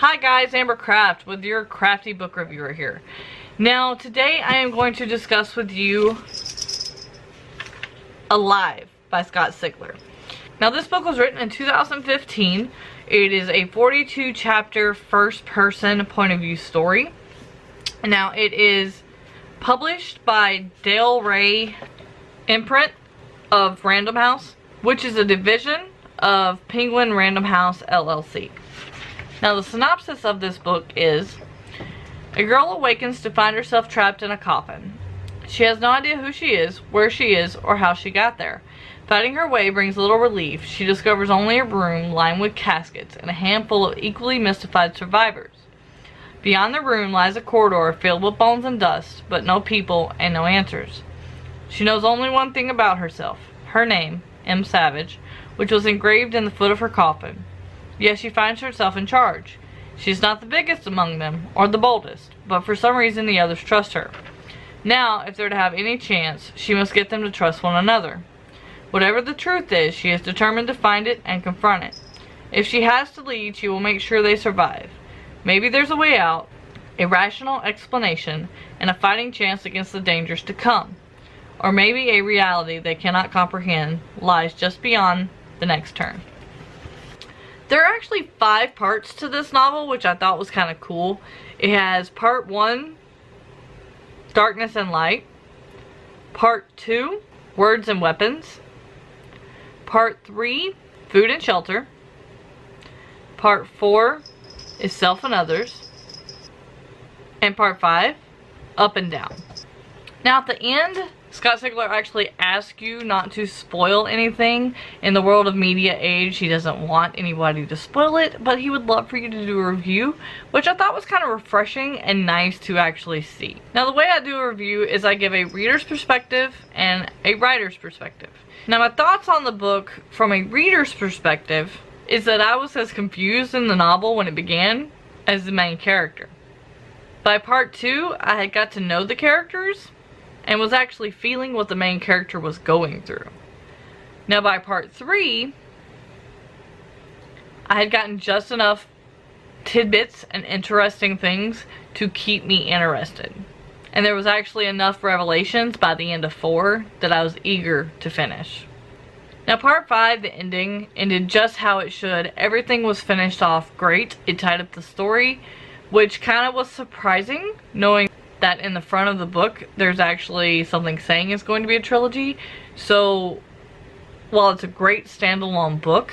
Hi guys, Amber Craft with your crafty book reviewer here. Now today I am going to discuss with you Alive by Scott Sigler. Now this book was written in 2015. It is a 42 chapter first person point of view story. Now it is published by Del Rey imprint of Random House, which is a division of Penguin Random House LLC. Now the synopsis of this book is: a girl awakens to find herself trapped in a coffin. She has no idea who she is, where she is, or how she got there. Fighting her way brings little relief. She discovers only a room lined with caskets and a handful of equally mystified survivors. Beyond the room lies a corridor filled with bones and dust, but no people and no answers. She knows only one thing about herself, her name, M. Savage, which was engraved in the foot of her coffin. Yet she finds herself in charge. She's not the biggest among them, or the boldest, but for some reason the others trust her. Now, if they're to have any chance, she must get them to trust one another. Whatever the truth is, she is determined to find it and confront it. If she has to lead, she will make sure they survive. Maybe there's a way out, a rational explanation, and a fighting chance against the dangers to come. Or maybe a reality they cannot comprehend lies just beyond the next turn. There are actually 5 parts to this novel, which I thought was kind of cool. It has part 1, Darkness and Light. Part 2, Words and Weapons. Part 3, Food and Shelter. Part 4 is Self and Others. And Part 5, Up and Down. Now at the end, Scott Sigler actually asks you not to spoil anything. In the world of media age, he doesn't want anybody to spoil it, but he would love for you to do a review, which I thought was kind of refreshing and nice to actually see. Now the way I do a review is I give a reader's perspective and a writer's perspective. Now my thoughts on the book from a reader's perspective is that I was as confused in the novel when it began as the main character. By part 2, I had got to know the characters and was actually feeling what the main character was going through. Now by part 3, I had gotten just enough tidbits and interesting things to keep me interested. And there was actually enough revelations by the end of 4 that I was eager to finish. Now part 5, the ending, ended just how it should. Everything was finished off great. It tied up the story, which kind of was surprising, knowing that in the front of the book there's actually something saying it's going to be a trilogy. So while it's a great standalone book,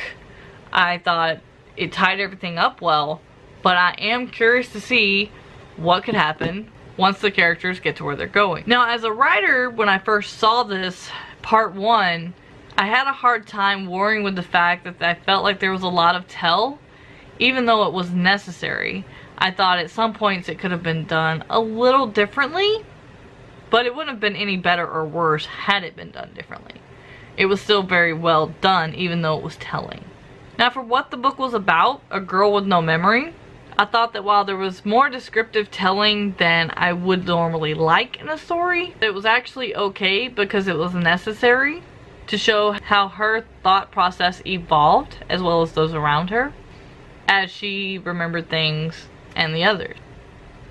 I thought it tied everything up well, but I am curious to see what could happen once the characters get to where they're going. Now as a writer, when I first saw this part 1, I had a hard time warring with the fact that I felt like there was a lot of tell, even though it was necessary. I thought at some points it could have been done a little differently, but it wouldn't have been any better or worse had it been done differently. It was still very well done, even though it was telling. Now for what the book was about, a girl with no memory, I thought that while there was more descriptive telling than I would normally like in a story, it was actually okay because it was necessary to show how her thought process evolved, as well as those around her, as she remembered things and the others.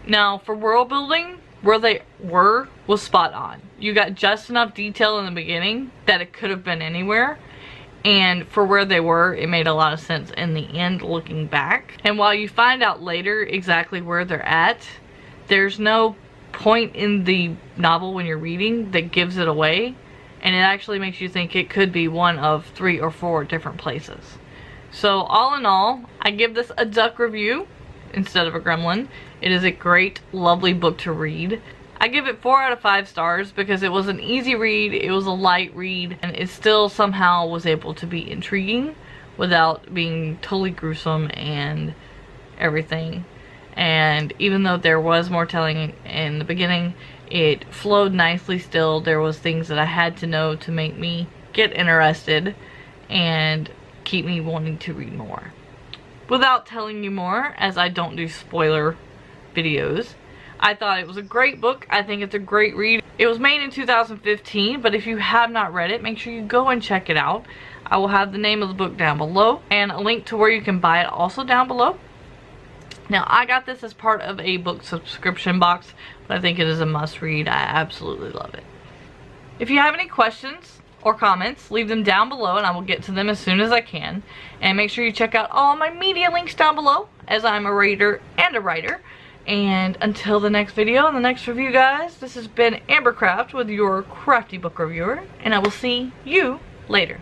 Now for world building, where they were was spot on. You got just enough detail in the beginning that it could have been anywhere, and for where they were, it made a lot of sense in the end looking back. And while you find out later exactly where they're at, there's no point in the novel when you're reading that gives it away, and it actually makes you think it could be one of 3 or 4 different places. So all in all, I give this a duck review instead of a gremlin. It is a great, lovely book to read. I give it 4 out of 5 stars because it was an easy read, it was a light read, and it still somehow was able to be intriguing without being totally gruesome and everything. And even though there was more telling in the beginning, it flowed nicely still. There was things that I had to know to make me get interested and keep me wanting to read more. Without telling you more, as I don't do spoiler videos, I thought it was a great book. I think it's a great read. It was made in 2015, but if you have not read it, make sure you go and check it out. I will have the name of the book down below and a link to where you can buy it also down below. Now, I got this as part of a book subscription box, but I think it is a must read. I absolutely love it. If you have any questions or comments, leave them down below and I will get to them as soon as I can. And make sure you check out all my media links down below, as I'm a reader and a writer. And until the next video and the next review, guys, this has been Ambercraft with your crafty book reviewer, and I will see you later.